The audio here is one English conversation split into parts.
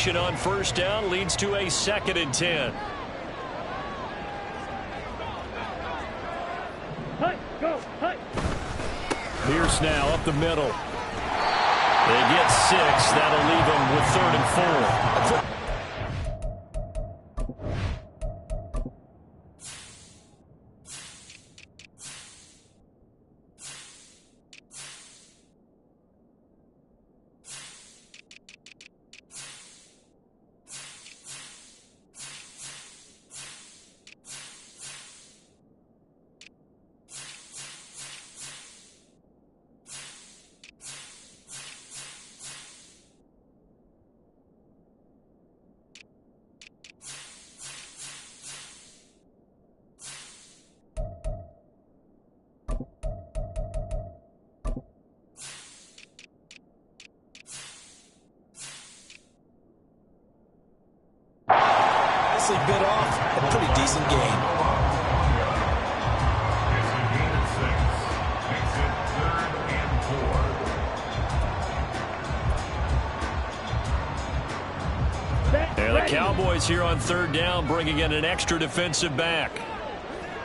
completion on first down leads to a 2nd and 10. Pierce now up the middle. They get 6. That'll leave them with 3rd and 4. Bit off, a pretty decent game. And the Cowboys here on 3rd down, bringing in an extra defensive back.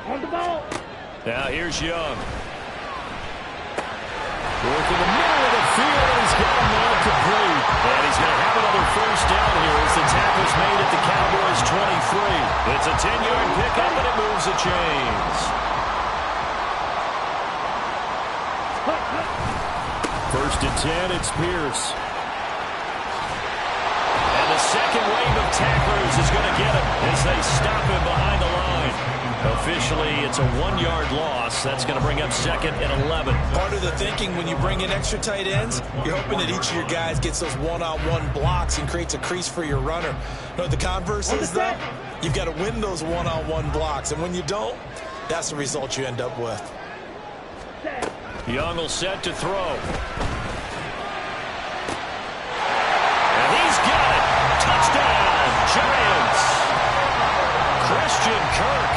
On the ball. Now here's Young. Work in the middle of the field, and he's got him now complete. And he's going to have another first down here as the tackle's made at the Cowboys' 23. It's a 10-yard pickup, and it moves the chains. First and 10, it's Pierce. And the second wave of tacklers is going to get him as they stop him behind the line. Officially, it's a 1-yard loss. That's going to bring up 2nd and 11. Part of the thinking when you bring in extra tight ends, you're hoping that each of your guys gets those one-on-one blocks and creates a crease for your runner. You know what the converse is, though? You've got to win those one-on-one blocks, and when you don't, that's the result you end up with. Young will set to throw. And he's got it. Touchdown, Giants. Christian Kirk.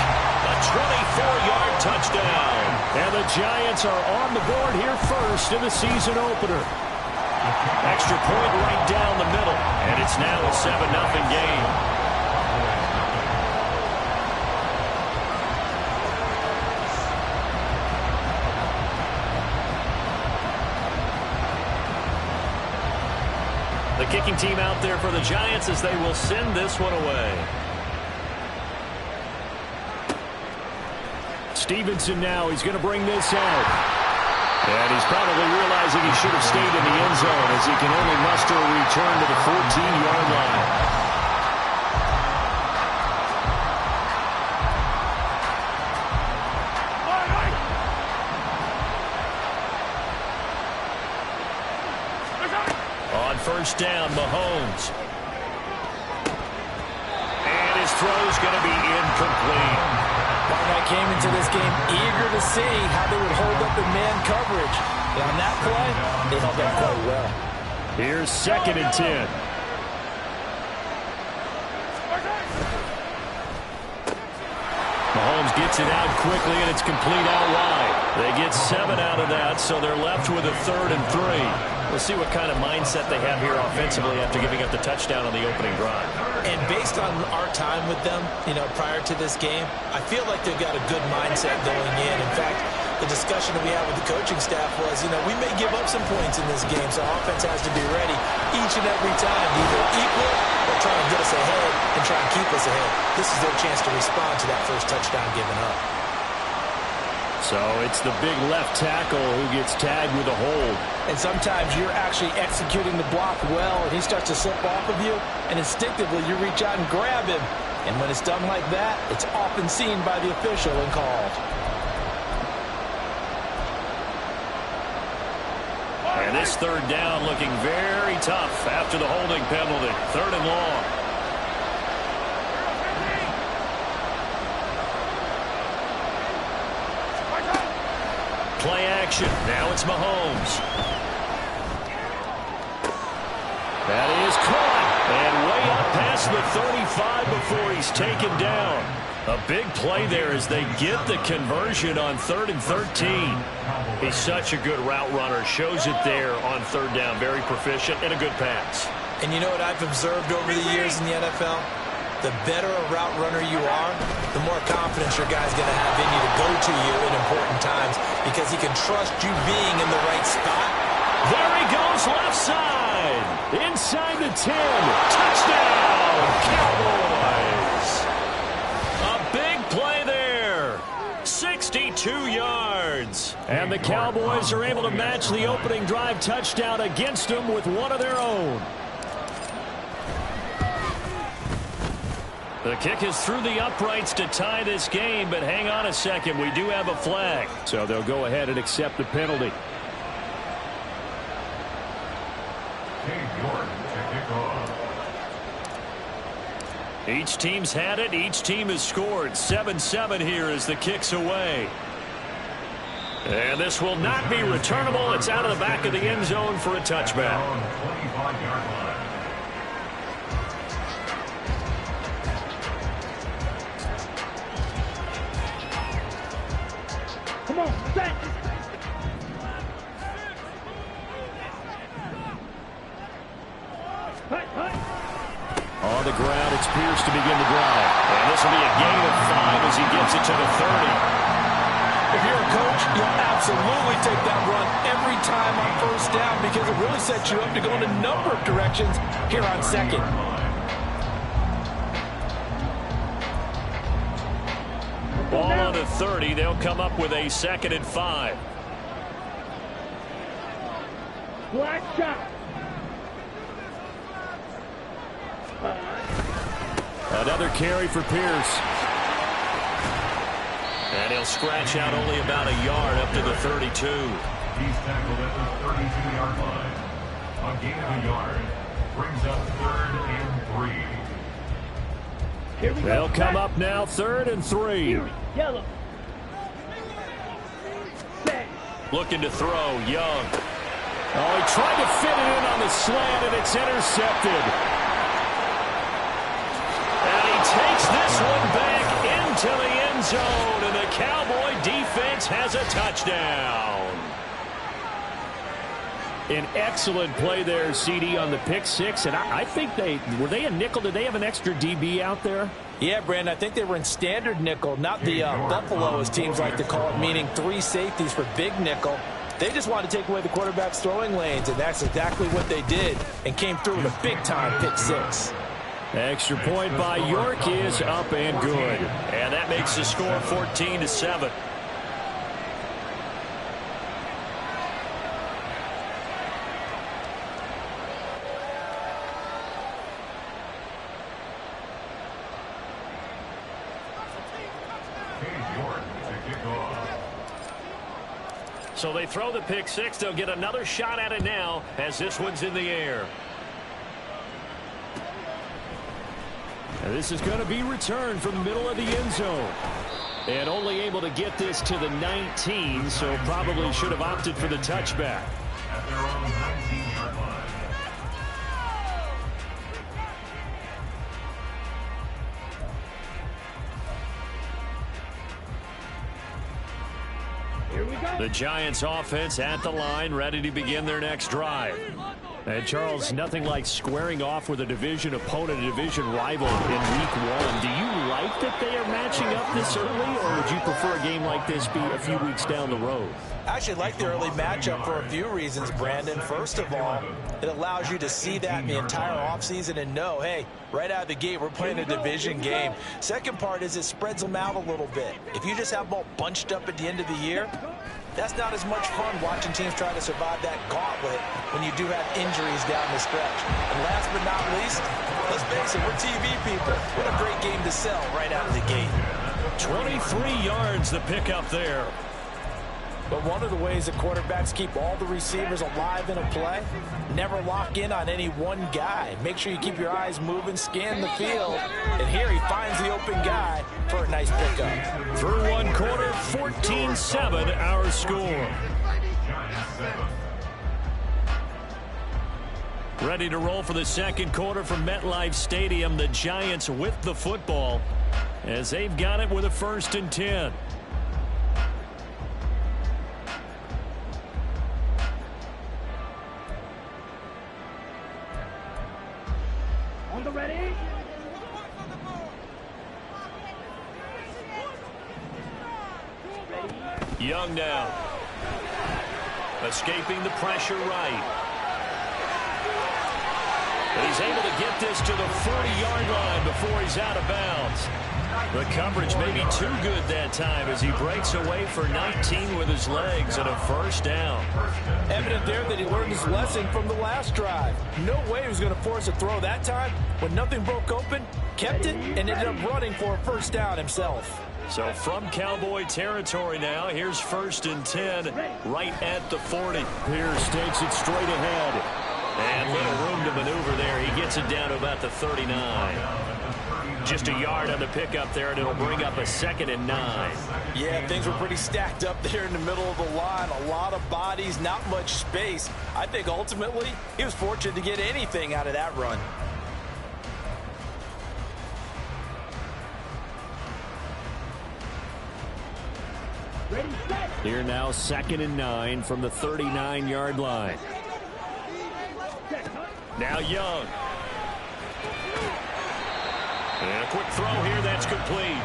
24-yard touchdown. And the Giants are on the board here first in the season opener. Extra point right down the middle. And it's now a 7-0 game. The kicking team out there for the Giants as they will send this one away. Stevenson now, he's going to bring this out. And he's probably realizing he should have stayed in the end zone as he can only muster a return to the 14-yard line. On first down, Mahomes. And his throw's going to be incomplete. I came into this game eager to see how they would hold up in man coverage. And on that play, they held up quite well. Here's 2nd and 10. Mahomes gets it out quickly, and it's complete out wide. They get 7 out of that, so they're left with a 3rd and 3. We'll see what kind of mindset they have here offensively after giving up the touchdown on the opening drive. And based on our time with them, prior to this game, I feel like they've got a good mindset going in. In fact, the discussion that we had with the coaching staff was, we may give up some points in this game, so offense has to be ready each and every time to either equal or try and get us ahead and try and keep us ahead. This is their chance to respond to that first touchdown given up. So it's the big left tackle who gets tagged with a hold. And sometimes you're actually executing the block well, and he starts to slip off of you, and instinctively you reach out and grab him. And when it's done like that, it's often seen by the official and called. And this 3rd down looking very tough after the holding penalty. 3rd and long. Play action. Now it's Mahomes. That is caught. And way up past the 35 before he's taken down. A big play there as they get the conversion on 3rd and 13. He's such a good route runner. Shows it there on 3rd down. Very proficient and a good pass. And you know what I've observed over the years in the NFL? The better a route runner you are, the more confidence your guy's going to have in you to go to you in important times because he can trust you being in the right spot. There he goes left side. Inside the 10. Touchdown, Cowboys. A big play there. 62 yards. And the Cowboys are able to match the opening drive touchdown against them with one of their own. The kick is through the uprights to tie this game, but hang on a second. We do have a flag. So they'll go ahead and accept the penalty. Each team's had it. Each team has scored. 7-7 here as the kick's away. And this will not be returnable. It's out of the back of the end zone for a touchback. Come on, set. On the ground, it's Pierce to begin the drive. And this will be a gain of 5 as he gets it to the 30. If you're a coach, you'll absolutely take that run every time on first down because it really sets you up to go in a number of directions here on second. Ball on the 30. They'll come up with a 2nd and 5. Black shot. Another carry for Pierce. And he'll scratch out only about a yard up to the 32. He's tackled at the 32-yard line. A gain of a yard brings up 3rd and 3. Here we go. They'll come up now 3rd and 3. Yellow. Set. Looking to throw, Young. Oh, he tried to fit it in on the slant, and it's intercepted. And he takes this one back into the end zone, and the Cowboy defense has a touchdown. An excellent play there, CD, on the pick six. And I think were they a nickel? Did they have an extra DB out there? Yeah, Brandon, I think they were in standard nickel, not the Buffalo, as teams like to call it, meaning 3 safeties for big nickel. They just wanted to take away the quarterback's throwing lanes, and that's exactly what they did and came through with a big-time pick six. Extra point by York is up and good. And that makes the score 14-7. So they throw the pick six. They'll get another shot at it now as this one's in the air. And this is going to be returned from the middle of the end zone. And only able to get this to the 19, so probably should have opted for the touchback. At their own 19-yard line. Here we go. The Giants offense at the line, ready to begin their next drive. And Charles, nothing like squaring off with a division opponent, a division rival in week 1. Do you like that they are matching up this early, or would you prefer a game like this be a few weeks down the road? I actually like the early matchup for a few reasons, Brandon. First of all, it allows you to see that in the entire offseason and know, hey, right out of the gate, we're playing a division game. Second part is it spreads them out a little bit. If you just have them all bunched up at the end of the year, that's not as much fun watching teams try to survive that gauntlet when you do have injuries down the stretch. And last but not least, let's face it, we're TV people. What a great game to sell right out of the gate. 23 yards the pickup there. But one of the ways that quarterbacks keep all the receivers alive in a play, never lock in on any one guy. Make sure you keep your eyes moving, scan the field. And here he finds the open guy for a nice pickup. Through one quarter, 14-7 our score. Ready to roll for the second quarter from MetLife Stadium. The Giants with the football as they've got it with a 1st and 10. Ready? Young now. Escaping the pressure right. But he's able to get this to the 40-yard line before he's out of bounds. The coverage may be too good that time as he breaks away for 19 with his legs and a first down. Evident there that he learned his lesson from the last drive. No way he was going to force a throw that time. When nothing broke open, kept it, and ended up running for a first down himself. So from Cowboy territory now, here's 1st and 10 right at the 40. Pierce takes it straight ahead. And little room to maneuver there. He gets it down to about the 39. Just a yard on the pickup there, and it'll bring up a 2nd and 9. Yeah, things were pretty stacked up there in the middle of the line. A lot of bodies, not much space. I think ultimately he was fortunate to get anything out of that run. Ready, set. Here now, 2nd and 9 from the 39-yard line. Now Young. And a quick throw here, that's complete.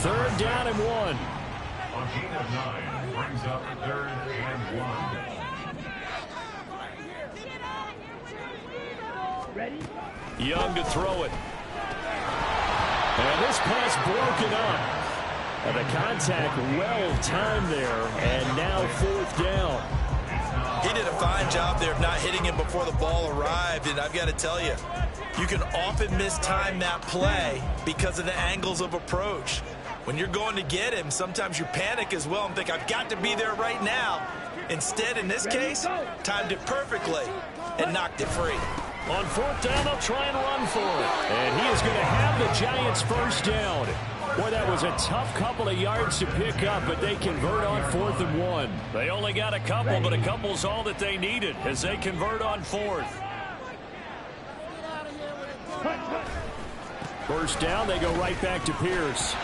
3rd down and 1. A gain of 9 brings up 3rd and 1. Ready? Young to throw it. And this pass broken up. And the contact well timed there, and now 4th down. He did a fine job there of not hitting him before the ball arrived, and I've got to tell you, you can often mistime that play because of the angles of approach. When you're going to get him, sometimes you panic as well and think, I've got to be there right now. Instead, in this case, timed it perfectly and knocked it free. On 4th down, they'll try and run for it. And he is going to have the Giants' first down. Boy, that was a tough couple of yards to pick up, but they convert on 4th and 1. They only got a couple, but a couple's all that they needed as they convert on 4th. First down, they go right back to Pierce.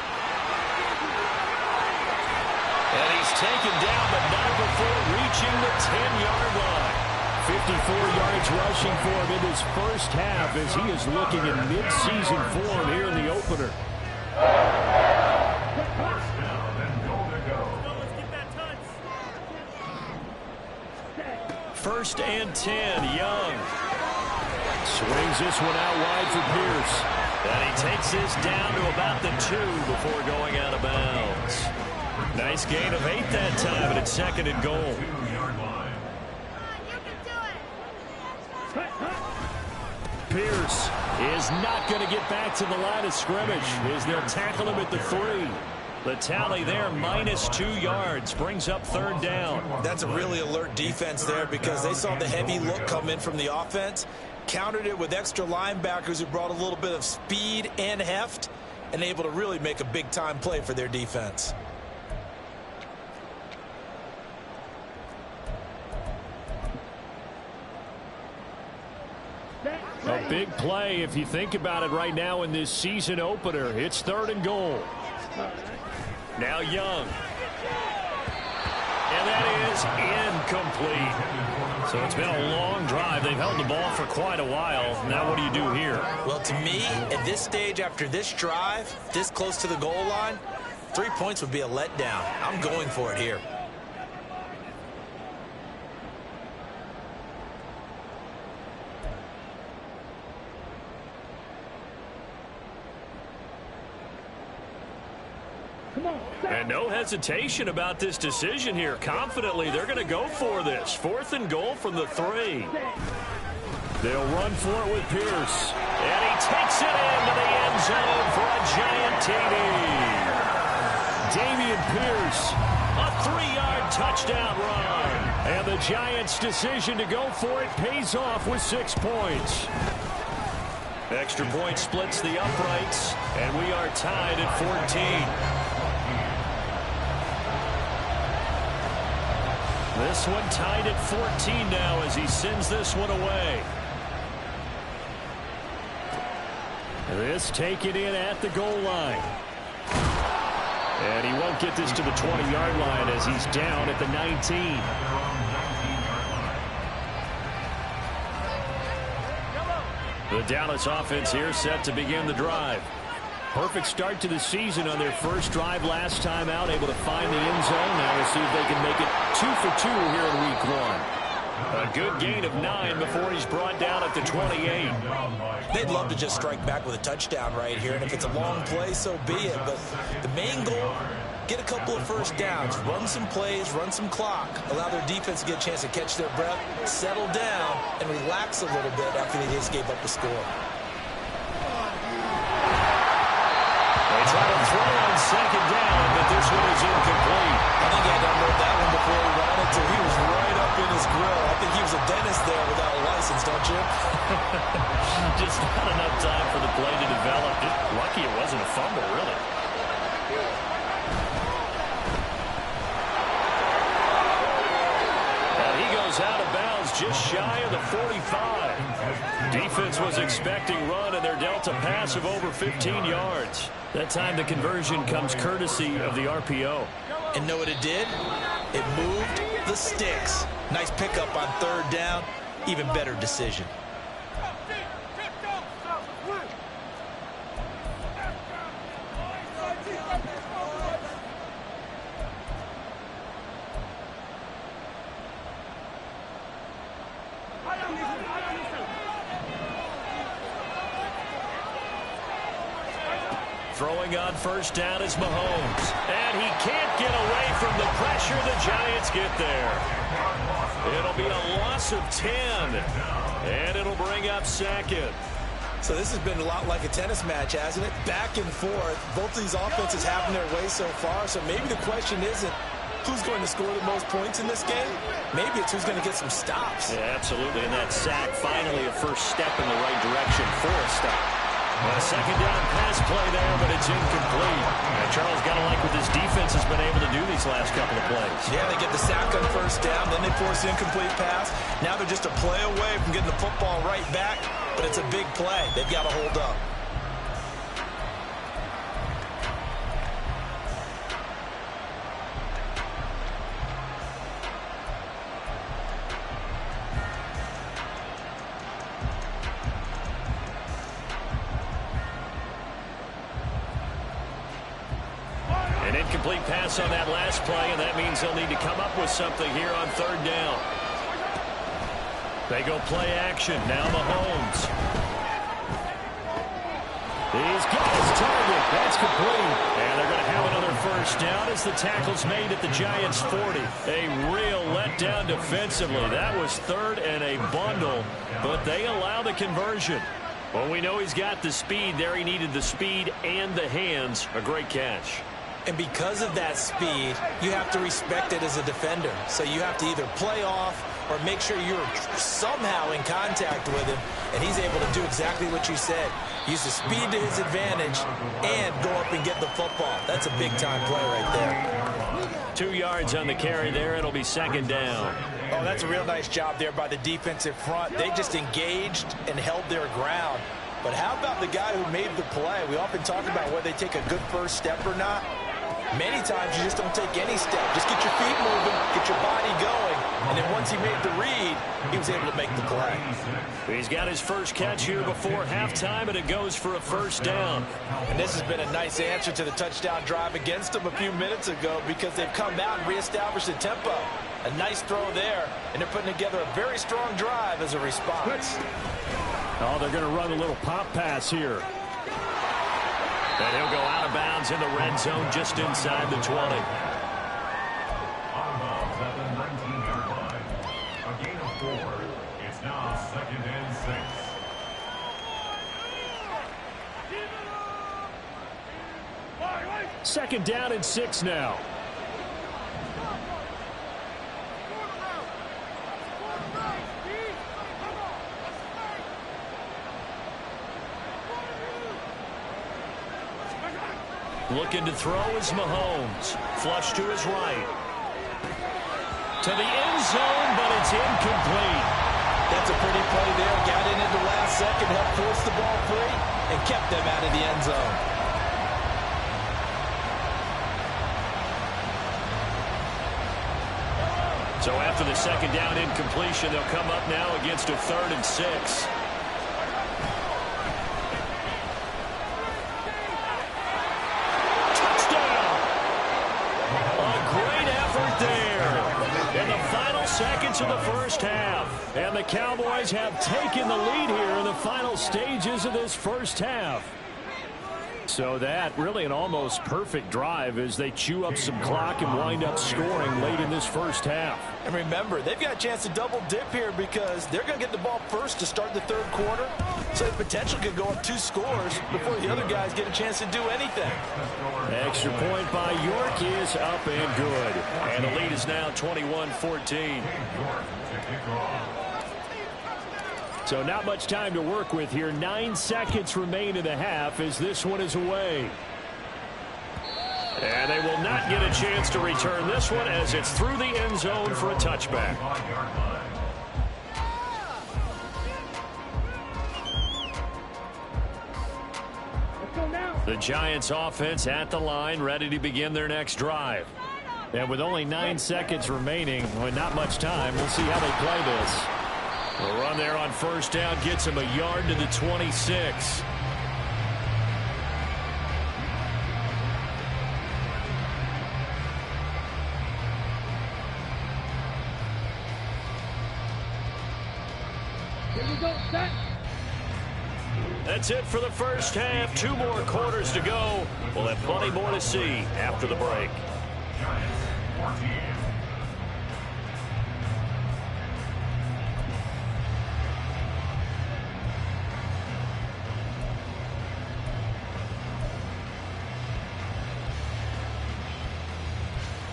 And he's taken down, but not before reaching the 10-yard line. 54 yards rushing for him in his first half as he is looking in mid-season form here in the opener. First and 10, Young. Swings this one out wide for Pierce. And he takes this down to about the 2 before going out of bounds. Nice gain of 8 that time, and it's 2nd and goal. Pierce is not going to get back to the line of scrimmage as they'll tackle him at the 3. The tally there, -2 yards, brings up 3rd down. That's a really alert defense there because they saw the heavy look come in from the offense, countered it with extra linebackers who brought a little bit of speed and heft, and able to really make a big-time play for their defense. A big play if you think about it right now in this season opener. It's 3rd and goal. Now Young. And that is incomplete. So it's been a long drive. They've held the ball for quite a while. Now what do you do here? Well, to me, at this stage after this drive, this close to the goal line, 3 points would be a letdown. I'm going for it here. And no hesitation about this decision here. Confidently, they're going to go for this. 4th and goal from the 3. They'll run for it with Pierce. And he takes it into the end zone for a giant TD. Dameon Pierce, a 3-yard touchdown run. And the Giants' decision to go for it pays off with 6 points. Extra point splits the uprights, and we are tied at 14. This one tied at 14 now as he sends this one away. This taken in at the goal line. And he won't get this to the 20-yard line as he's down at the 19. The Dallas offense here set to begin the drive. Perfect start to the season on their first drive last time out, able to find the end zone. Now we'll see if they can make it 2 for 2 here in week 1. A good gain of 9 before he's brought down at the 28. They'd love to just strike back with a touchdown right here, and if it's a long play, so be it. But the main goal, get a couple of first downs, run some plays, run some clock, allow their defense to get a chance to catch their breath, settle down, and relax a little bit after they just gave up the score. They try to throw on second down, but this one is incomplete. I think he had to unload that one before he ran it, so he was right up in his grill. I think he was a dentist there without a license, don't you? Just not enough time for the play to develop. Just lucky it wasn't a fumble, really. And he goes out of bounds just shy of the 45. Defense was expecting run, and they're dealt a pass of over 15 yards. That time the conversion comes courtesy of the RPO. And know what it did? It moved the sticks. Nice pickup on third down. Even better decision. Throwing on first down is Mahomes. And he can't get away from the pressure. The Giants get there. It'll be a loss of 10. And it'll bring up second. So this has been a lot like a tennis match, hasn't it? Back and forth. Both of these offenses having their way so far. So maybe the question isn't who's going to score the most points in this game. Maybe it's who's going to get some stops. Yeah, absolutely. And that sack, finally a first step in the right direction for a stop. A second down pass play there, but it's incomplete. And Charles, got to like what this defense has been able to do these last couple of plays. Yeah, they get the sack on first down, then they force the incomplete pass. Now they're just a play away from getting the football right back, but it's a big play. They've got to hold up. An incomplete pass on that last play, and that means they'll need to come up with something here on third down. They go play action. Now Mahomes. He's got his target. That's complete. And they're going to have another first down as the tackle's made at the Giants' 40. A real letdown defensively. That was third and a bundle, but they allow the conversion. Well, we know he's got the speed there. He needed the speed and the hands. A great catch. And because of that speed, you have to respect it as a defender. So you have to either play off or make sure you're somehow in contact with him, and he's able to do exactly what you said. Use the speed to his advantage and go up and get the football. That's a big-time play right there. 2 yards on the carry there. It'll be second down. Oh, that's a real nice job there by the defensive front. They just engaged and held their ground. But how about the guy who made the play? We often talk about whether they take a good first step or not. Many times you just don't take any step. Just get your feet moving, get your body going, and then once he made the read, he was able to make the play. He's got his first catch here before halftime, and it goes for a first down. And this has been a nice answer to the touchdown drive against them a few minutes ago because they've come out and reestablished the tempo. A nice throw there, and they're putting together a very strong drive as a response. Oh, they're going to run a little pop pass here. And he'll go out of bounds in the red zone just inside the 20. Out of bounds at the 19-yard line. A gain of 4. It's now second and 6. Second down and 6 now. Looking to throw is Mahomes. Flush to his right. To the end zone, but it's incomplete. That's a pretty play there. Got in at the last second, helped force the ball free, and kept them out of the end zone. So after the second down incompletion, they'll come up now against a 3rd and 6. minutes of the first half. And the Cowboys have taken the lead here in the final stages of this first half. So that really an almost perfect drive as they chew up some clock and wind up scoring late in this first half. And remember, they've got a chance to double dip here because they're going to get the ball first to start the third quarter. So the potential could go up 2 scores before the other guys get a chance to do anything. Extra point by York is up and good. And the lead is now 21-14. So not much time to work with here. 9 seconds remain in the half as this one is away. And they will not get a chance to return this one as it's through the end zone for a touchback. The Giants offense at the line, ready to begin their next drive. And with only 9 seconds remaining, with not much time, we'll see how they play this. The run there on first down gets him a yard to the 26. Here we go, set. That's it for the first half. 2 more quarters to go. We'll have plenty more to see after the break. Giants 14.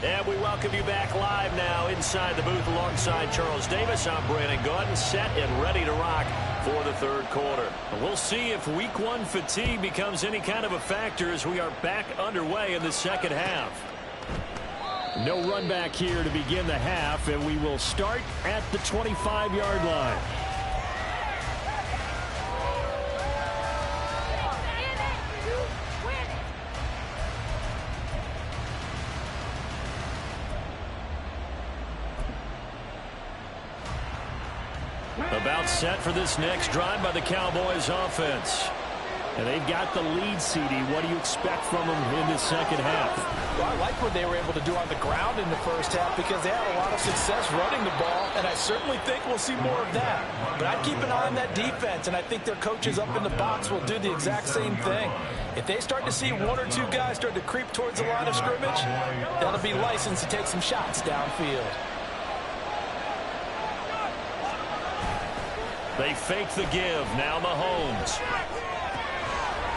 And we welcome you back live now inside the booth alongside Charles Davis. I'm Brandon Gaudin, set and ready to rock for the third quarter. We'll see if week 1 fatigue becomes any kind of a factor as we are back underway in the second half. No run back here to begin the half, and we will start at the 25-yard line. About set for this next drive by the Cowboys offense. And they've got the lead, CD. What do you expect from them in the second half? Well, I like what they were able to do on the ground in the first half because they had a lot of success running the ball, and I certainly think we'll see more of that. But I'd keep an eye on that defense, and I think their coaches up in the box will do the exact same thing. If they start to see 1 or 2 guys start to creep towards the line of scrimmage, that'll be licensed to take some shots downfield. They fake the give. Now Mahomes.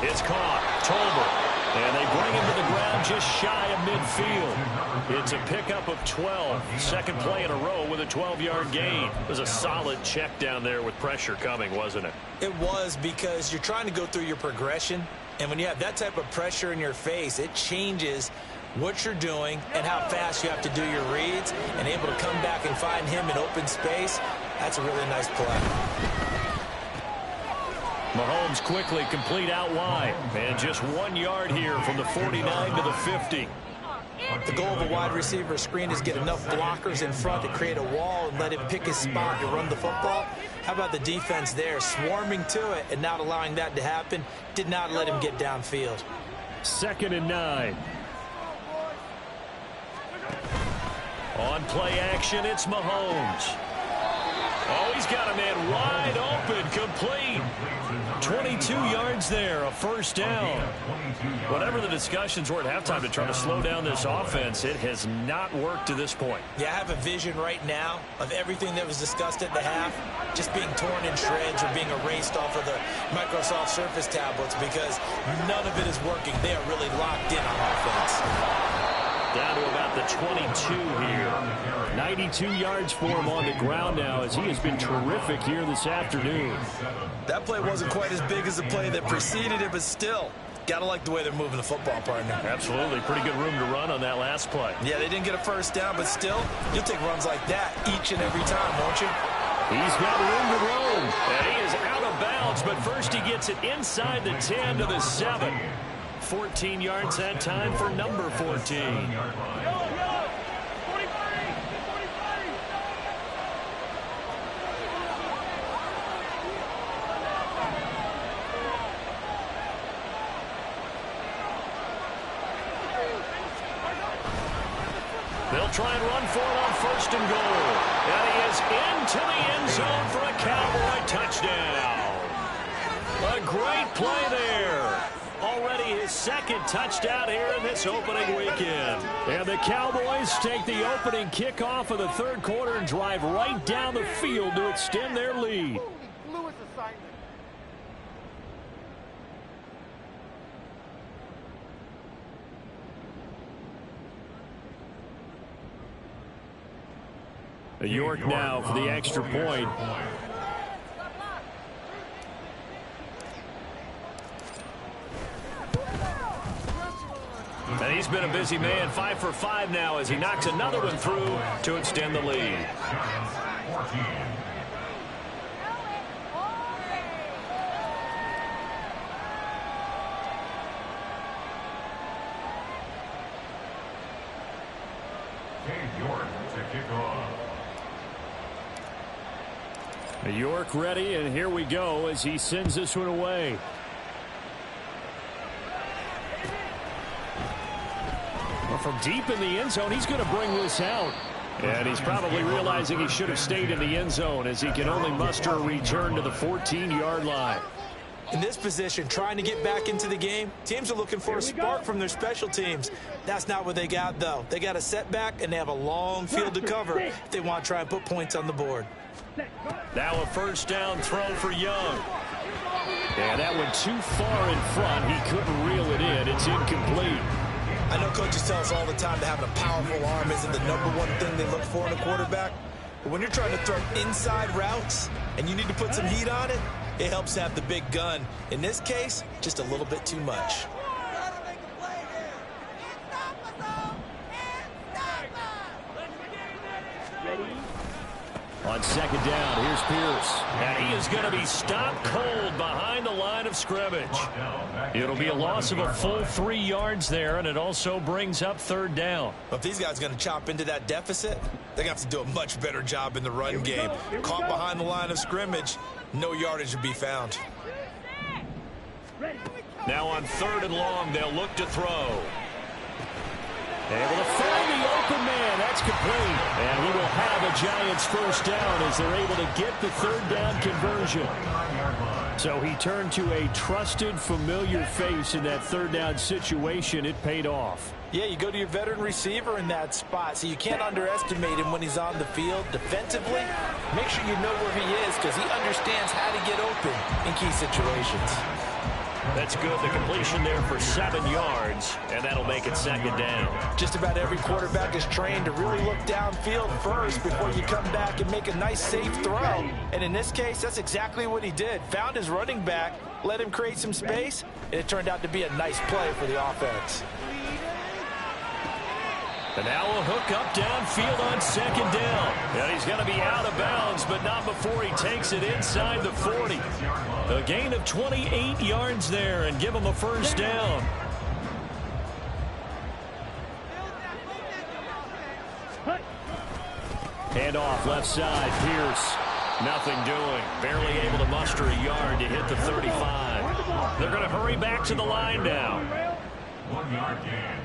It's caught. Tolbert. And they bring him to the ground just shy of midfield. It's a pickup of 12. Second play in a row with a 12-yard gain. It was a solid check down there with pressure coming, wasn't it? It was, because you're trying to go through your progression. And when you have that type of pressure in your face, it changes what you're doing and how fast you have to do your reads, and able to come back and find him in open space. That's a really nice play. Mahomes quickly complete out wide. And just 1 yard here from the 49 to the 50. The goal of a wide receiver screen is get enough blockers in front to create a wall and let him pick his spot to run the football. How about the defense there, swarming to it and not allowing that to happen? Did not let him get downfield. 2nd and 9. On play action, it's Mahomes. Oh, he's got a man wide open, complete. 22 yards there, a first down. Whatever the discussions were at halftime to try to slow down this offense, it has not worked to this point. Yeah, I have a vision right now of everything that was discussed at the half just being torn in shreds or being erased off of the Microsoft Surface tablets, because none of it is working. They are really locked in on offense. Down to about the 22 here. 92 yards for him on the ground now, as he has been terrific here this afternoon. That play wasn't quite as big as the play that preceded it, but still, gotta like the way they're moving the football, partner. Absolutely. Pretty good room to run on that last play. Yeah, they didn't get a first down, but still, you'll take runs like that each and every time, won't you? He's got room to roam. And he is out of bounds, but first he gets it inside the 10 to the 7. 14 yards that time for number 14. They'll try and run for it on first and goal. And he is into the end zone for a Cowboy touchdown. A great play there. Already his second touchdown here in this opening weekend. And the Cowboys take the opening kickoff of the third quarter and drive right down the field to extend their lead. York now for the extra point. And he's been a busy man, 5 for 5 now as he knocks another one through to extend the lead. York ready, and here we go as he sends this one away. Well, from deep in the end zone, he's going to bring this out. And he's probably realizing he should have stayed in the end zone as he can only muster a return to the 14-yard line. In this position, trying to get back into the game, teams are looking for a spark from their special teams. That's not what they got, though. They got a setback, and they have a long field to cover if they want to try and put points on the board. Now a first down throw for Young. And that went too far in front. He couldn't reel it in. It's incomplete. I know coaches tell us all the time that having a powerful arm isn't the #1 thing they look for in a quarterback. But when you're trying to throw inside routes and you need to put some heat on it, it helps have the big gun. In this case, just a little bit too much. On second down, here's Pierce. And he is going to be stopped cold behind the line of scrimmage. It'll be a loss of a full 3 yards there, and it also brings up third down. If these guys are going to chop into that deficit, they're going to have to do a much better job in the run game. Caught behind the line of scrimmage, no yardage to be found. Now on third and long, they'll look to throw. Able to find the open man. That's complete. And we will have a Giants first down as they're able to get the third down conversion. So he turned to a trusted, familiar face in that third down situation. It paid off. Yeah, you go to your veteran receiver in that spot, so you can't underestimate him when he's on the field. Defensively, make sure you know where he is because he understands how to get open in key situations. That's good. The completion there for 7 yards, and that'll make it second down. Just about every quarterback is trained to really look downfield first before you come back and make a nice, safe throw. And in this case, that's exactly what he did. Found his running back, let him create some space, and it turned out to be a nice play for the offense. And now a hook up downfield on second down. And he's going to be out of bounds, but not before he takes it inside the 40. A gain of 28 yards there and give him a first down. Hand off left side, Pierce. Nothing doing. Barely able to muster a yard to hit the 35. They're going to hurry back to the line now. 1 yard gain.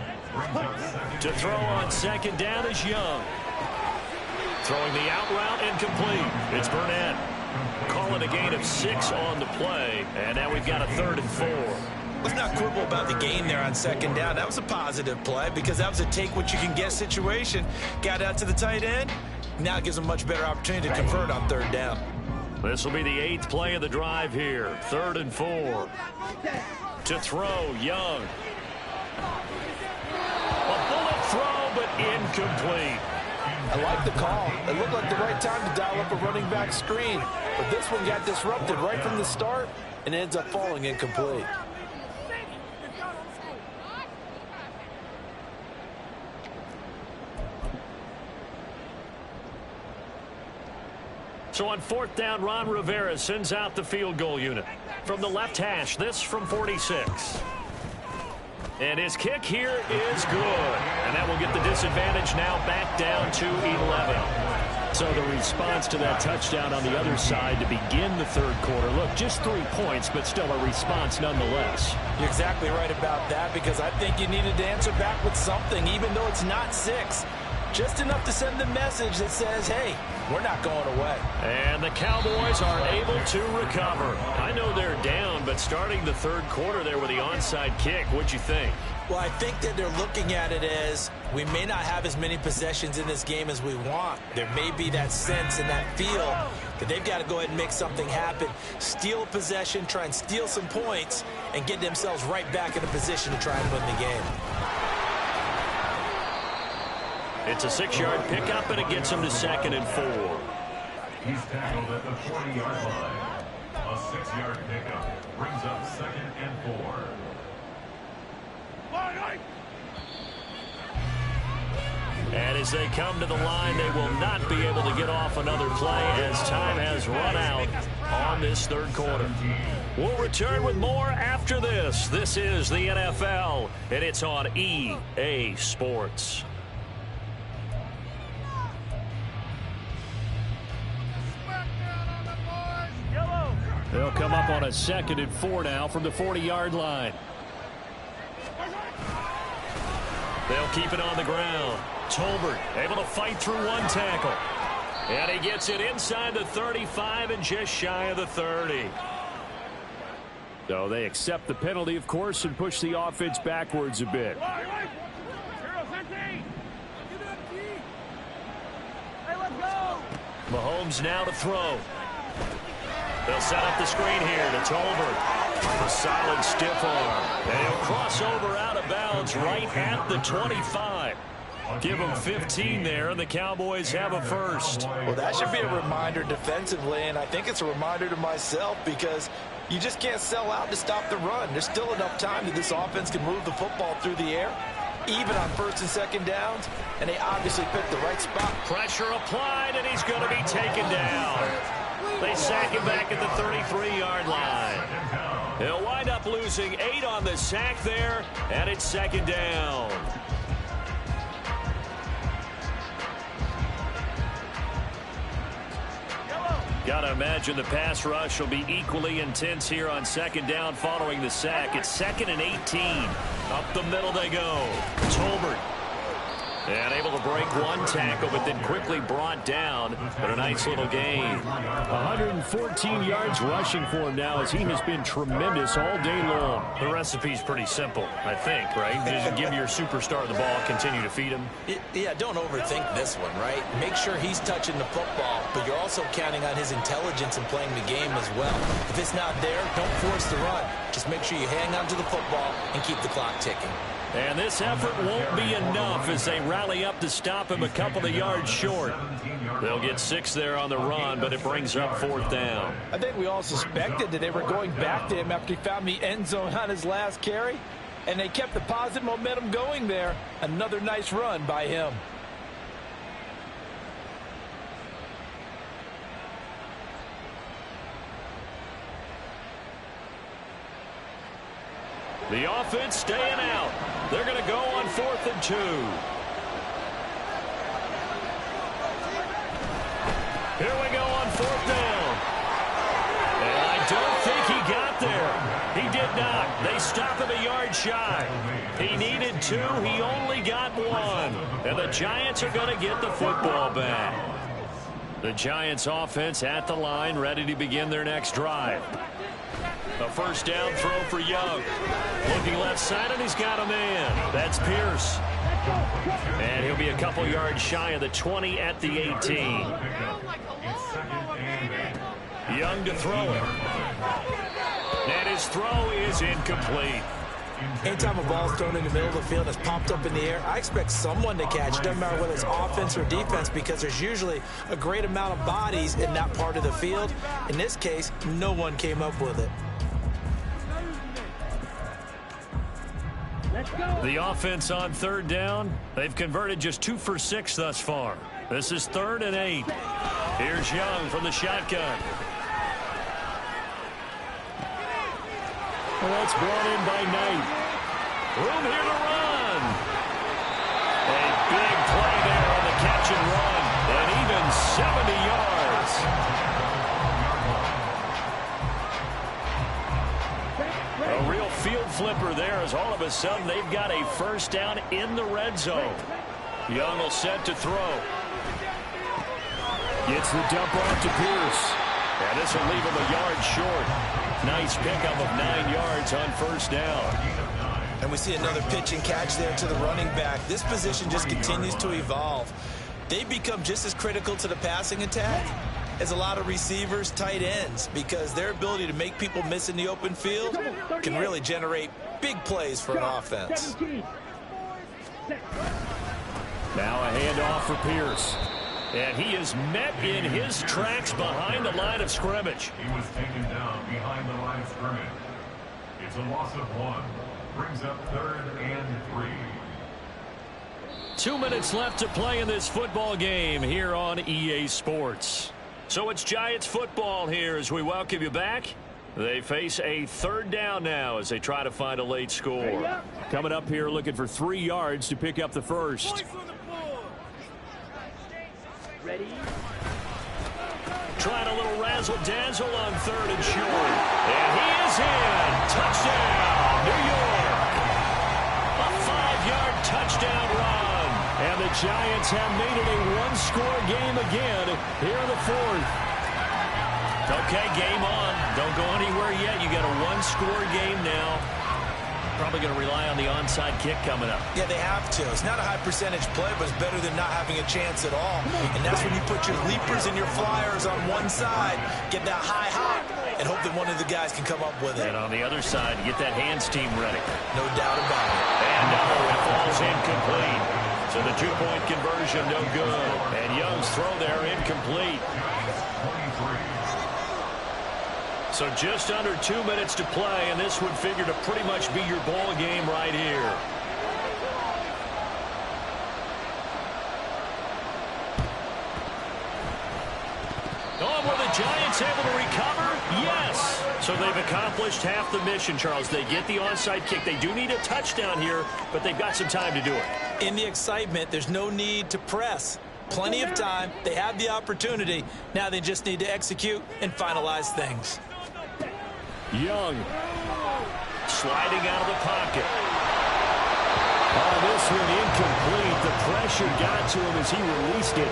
To throw on second down is Young. Throwing the out route incomplete. It's Burnett. Calling a gain of 6 on the play. And now we've got a 3rd and 4. Let's not quibble about the gain there on second down. That was a positive play because that was a take-what-you-can-get situation. Got out to the tight end. Now it gives them a much better opportunity to convert on third down. This will be the 8th play of the drive here. 3rd and 4. To throw, Young. A bullet throw, but incomplete. I like the call. It looked like the right time to dial up a running back screen. But this one got disrupted right from the start and ends up falling incomplete. So on 4th down, Ron Rivera sends out the field goal unit. From the left hash, this from 46. And his kick here is good. And that will get the disadvantage now back down to 11. So the response to that touchdown on the other side to begin the third quarter. Look, just 3 points, but still a response nonetheless. You're exactly right about that because I think you needed to answer back with something, even though it's not 6. Just enough to send the message that says, hey, we're not going away. And the Cowboys are able to recover. I know they're down, but starting the third quarter there with the onside kick, what'd you think? Well, I think that they're looking at it as we may not have as many possessions in this game as we want. There may be that sense and that feel that they've got to go ahead and make something happen. Steal possession, try and steal some points, and get themselves right back in a position to try and win the game. It's a 6-yard pickup, and it gets him to 2nd and 4. He's tackled at the 20-yard line. A 6-yard pickup brings up 2nd and 4. And as they come to the line, they will not be able to get off another play as time has run out on this third quarter. We'll return with more after this. This is the NFL, and it's on EA Sports. They'll come up on a 2nd and 4 now from the 40-yard line. They'll keep it on the ground. Tolbert able to fight through one tackle. And he gets it inside the 35 and just shy of the 30. So they accept the penalty, of course, and push the offense backwards a bit. Mahomes now to throw. They'll set up the screen here to Tolbert. A solid stiff arm. And he'll cross over out of bounds right at the 25. Give them 15 there, and the Cowboys have a first. Well, that should be a reminder defensively, and I think it's a reminder to myself because you just can't sell out to stop the run. There's still enough time that this offense can move the football through the air, even on 1st and 2nd downs, and they obviously picked the right spot. Pressure applied, and he's going to be taken down. They sack him back at the 33-yard line. He'll wind up losing 8 on the sack there, and it's 2nd down. Gotta imagine the pass rush will be equally intense here on 2nd down following the sack. It's 2nd and 18. Up the middle they go. Tolbert. And able to break one tackle, but then quickly brought down. But a nice little gain. 114 yards rushing for him now as he has been tremendous all day long. The recipe's pretty simple, I think, right? Just give your superstar the ball, continue to feed him. Yeah, don't overthink this one, right? Make sure he's touching the football, but you're also counting on his intelligence in playing the game as well. If it's not there, don't force the run. Just make sure you hang on to the football and keep the clock ticking. And this effort won't be enough as they rally up to stop him a couple of yards short. They'll get 6 there on the run, but it brings up 4th down. I think we all suspected that they were going back to him after he found the end zone on his last carry, and they kept the positive momentum going there. Another nice run by him. The offense staying out. They're going to go on 4th and 2. Here we go on 4th down. And I don't think he got there. He did not. They stop him a yard shy. He needed 2. He only got 1. And the Giants are going to get the football back. The Giants offense at the line, ready to begin their next drive. A 1st down throw for Young. Looking left side, and he's got a man. That's Pierce. And he'll be a couple yards shy of the 20 at the 18. Young to throw it. And his throw is incomplete. Anytime a ball's thrown in the middle of the field and it's popped up in the air, I expect someone to catch. Doesn't matter whether it's offense or defense, because there's usually a great amount of bodies in that part of the field. In this case, no one came up with it. The offense on 3rd down, they've converted just 2 for 6 thus far. This is 3rd and 8. Here's Young from the shotgun. Well, that's brought in by Knight. Room here to run. A big play there on the catch and run. And even 70 yards. A real field flipper there as all of a sudden they've got a 1st down in the red zone. Young will set to throw. Gets the dump off to Pierce. And this will leave him a yard short. Nice pickup of 9 yards on first down. And we see another pitch and catch there to the running back. This position just continues to evolve. They become just as critical to the passing attack as a lot of receivers, tight ends, because their ability to make people miss in the open field can really generate big plays for an offense. Now a handoff for Pierce. And he is met in his tracks behind the line of scrimmage. He was taken down behind the line of scrimmage. It's a loss of 1. Brings up 3rd and 3. 2 minutes left to play in this football game here on EA Sports. So it's Giants football here as we welcome you back. They face a 3rd down now as they try to find a late score. Coming up here looking for 3 yards to pick up the first. Ready? Trying a little razzle-dazzle on 3rd and short. And he is in. Touchdown, New York. A 5-yard touchdown run. And the Giants have made it a 1-score game again here in the 4th. Okay, game on. Don't go anywhere yet. You got a 1-score game now. Probably going to rely on the onside kick coming up. Yeah, they have to. It's not a high percentage play, but it's better than not having a chance at all. And that's when you put your leapers and your flyers on one side, get that high hop, and hope that one of the guys can come up with it. And on the other side, get that hands team ready. No doubt about it. And no, it falls incomplete. So the 2-point conversion, no good. And Young's throw there, incomplete. So just under 2 minutes to play, and this would figure to pretty much be your ball game right here. Oh, were the Giants able to recover? Yes. So they've accomplished half the mission, Charles. They get the onside kick. They do need a touchdown here, but they've got some time to do it. In the excitement, there's no need to press. Plenty of time. They have the opportunity. Now they just need to execute and finalize things. Young sliding out of the pocket. Oh, this one incomplete. The pressure got to him as he released it,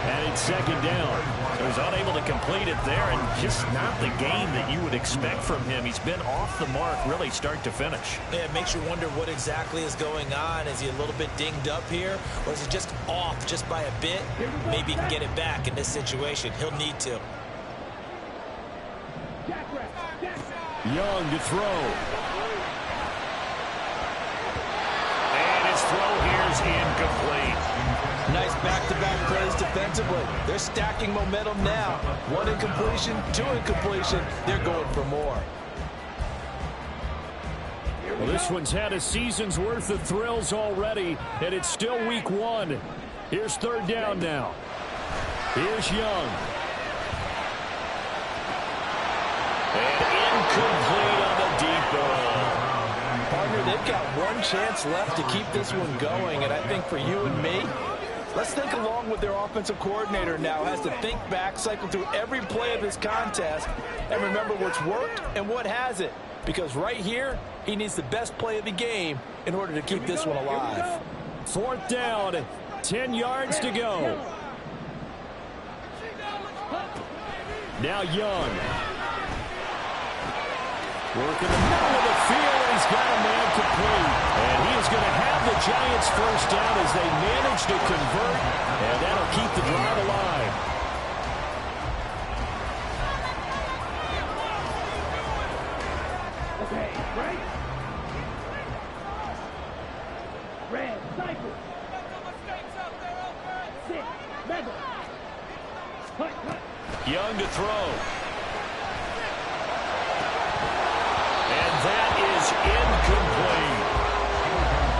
and it's 2nd down. So he's unable to complete it there, and just not the game that you would expect from him. He's been off the mark really start to finish. Yeah, it makes you wonder what exactly is going on. Is he a little bit dinged up here, or is he just off just by a bit? Maybe he can get it back in this situation. He'll need to. Young to throw. And his throw here is incomplete. Nice back-to-back plays defensively. They're stacking momentum now. 1 incompletion, 2 incompletion. They're going for more. Well, this one's had a season's worth of thrills already, and it's still week 1. Here's 3rd down now. Here's Young. And incomplete on the deep ball. Partner, they've got 1 chance left to keep this one going, and I think for you and me, let's think along with their offensive coordinator now. Has to think back, cycle through every play of this contest, and remember what's worked and what hasn't. Because right here, he needs the best play of the game in order to keep this one alive. 4th down, 10 yards to go. Now Young. Working the middle of the field, and he's got a man complete. And he is going to have the Giants 1st down as they manage to convert, and that'll keep the drive alive. Okay, right? Red, cycle. 6, rebel. Cut. Young to throw. And that is incomplete.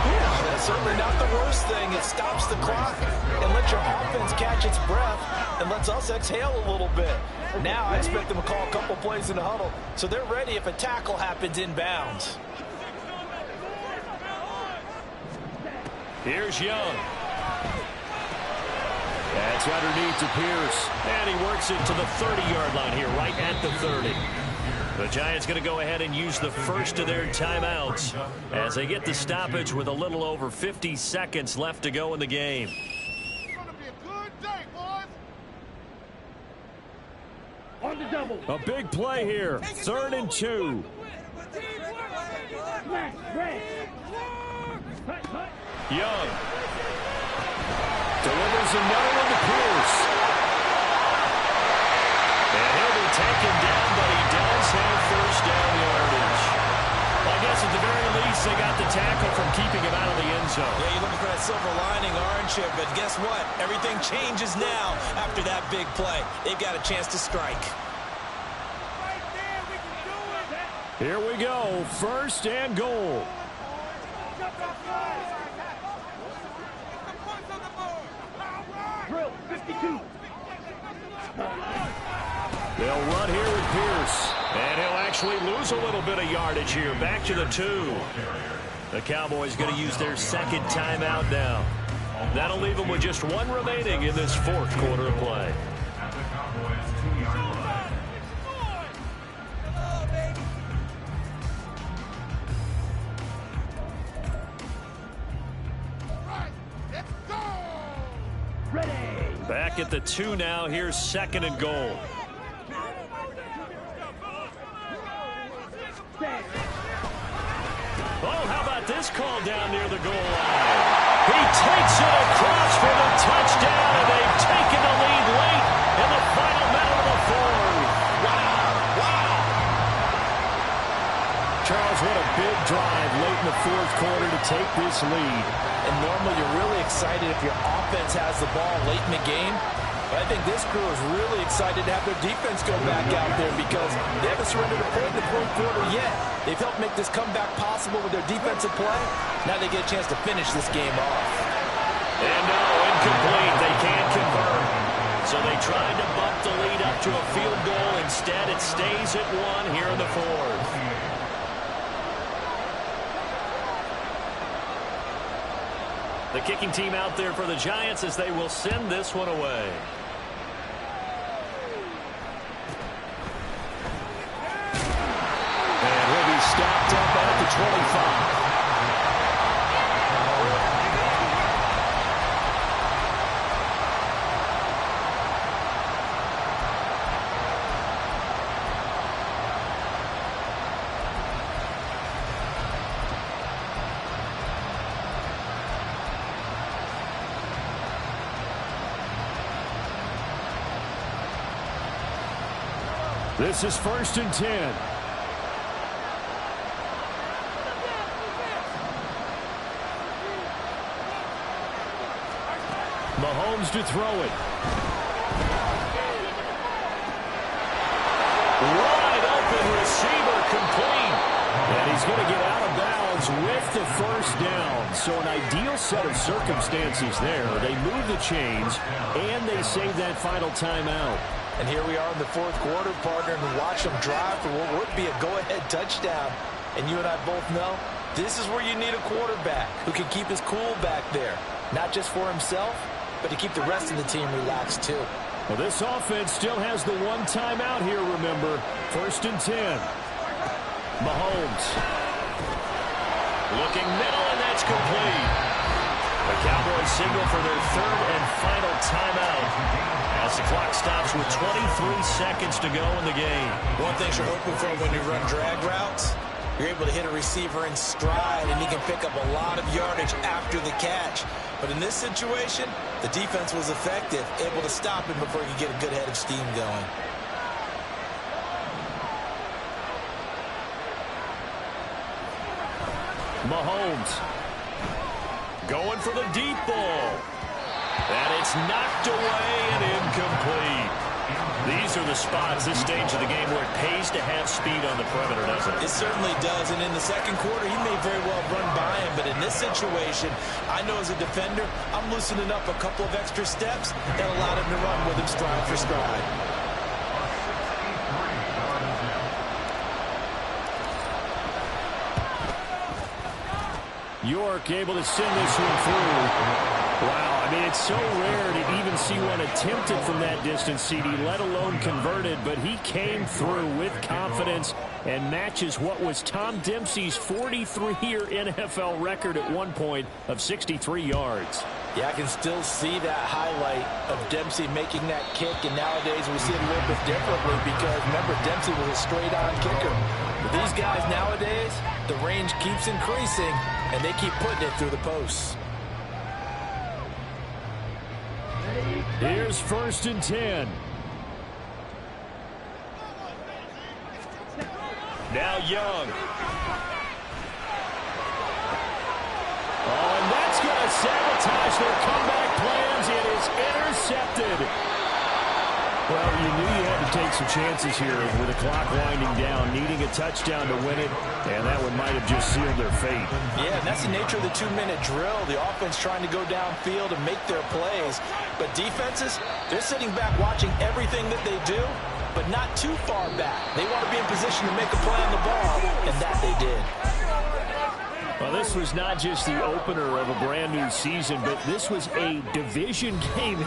Yeah, that's certainly not the worst thing. It stops the clock and lets your offense catch its breath and lets us exhale a little bit. Now I expect them to call a couple plays in the huddle, so they're ready if a tackle happens inbounds. Here's Young. That's underneath to Pierce. And he works it to the 30-yard line here, right at the 30. The Giants going to go ahead and use the first of their timeouts as they get the stoppage with a little over 50 seconds left to go in the game. It's gonna be a good day, boys. On the double. A big play here. 3rd and 2. Smash. Red. Cut. Young delivers another one to Pierce. And he'll be taken down, but he does have first down yardage. Well, I guess at the very least, they got the tackle from keeping him out of the end zone. Yeah, you're looking for that silver lining, aren't you? But guess what? Everything changes now after that big play. They've got a chance to strike. Right there, we can do it. Here we go. 1st and goal. Jump that fly. Get the points on the board. All right. Drill. 52. They'll run here with Pierce. And he'll actually lose a little bit of yardage here. Back to the 2. The Cowboys going to use their 2nd timeout now. That'll leave them with just 1 remaining in this 4th quarter of play. At the Cowboys' 2-yard line. Right. Let's go. Ready. Back at the 2 now. Here's 2nd and goal. Stand. Oh, how about this call down near the goal line? He takes it across for the touchdown, and they've taken the lead late in the final minute of the 4th. Wow. Charles, what a big drive late in the 4th quarter to take this lead. And normally you're really excited if your offense has the ball late in the game. But I think this crew is really excited to have their defense go back out there because they haven't surrendered a point in the 4th quarter yet. They've helped make this comeback possible with their defensive play. Now they get a chance to finish this game off. And no, incomplete. They can't convert. So they tried to bump the lead up to a field goal. Instead, it stays at 1 here in the 4th. The kicking team out there for the Giants as they will send this one away. And he'll be stopped up at the 25. This is 1st and 10. Mahomes to throw it. Wide open receiver complete. And he's going to get out of bounds with the first down. So an ideal set of circumstances there. They move the chains, and they save that final timeout. And here we are in the 4th quarter, partner, and watch them drive for what would be a go-ahead touchdown. And you and I both know this is where you need a quarterback who can keep his cool back there. Not just for himself, but to keep the rest of the team relaxed too. Well, this offense still has the 1 timeout here, remember. 1st and 10. Mahomes. Looking middle, and that's complete. The Cowboys signal for their 3rd and final timeout as the clock stops with 23 seconds to go in the game. One thing you're hoping for when you run drag routes, you're able to hit a receiver in stride, and he can pick up a lot of yardage after the catch. But in this situation, the defense was effective, able to stop him before he could get a good head of steam going. Mahomes going for the deep ball. And it's knocked away and incomplete. These are the spots, this stage of the game, where it pays to have speed on the perimeter, doesn't it? It certainly does, and in the 2nd quarter, he may very well run by him, but in this situation, I know as a defender, I'm loosening up a couple of extra steps that allowed him to run with him stride for stride. York able to send this one through. Wow, I mean, it's so rare to even see one attempted from that distance, CD, let alone converted, but he came through with confidence and matches what was Tom Dempsey's 43-year NFL record at one point of 63 yards. Yeah, I can still see that highlight of Dempsey making that kick, and nowadays we see it a little bit differently because, remember, Dempsey was a straight-on kicker. But these guys nowadays, the range keeps increasing, and they keep putting it through the posts. Here's 1st and 10. Now Young. Oh, and that's going to sabotage their comeback plans. It is intercepted. Well, you knew you had to take some chances here with the clock winding down, needing a touchdown to win it, and that one might have just sealed their fate. Yeah, and that's the nature of the 2-minute drill. The offense trying to go downfield and make their plays. But defenses, they're sitting back watching everything that they do, but not too far back. They want to be in position to make a play on the ball, and that they did. Well, this was not just the opener of a brand new season, but this was a division game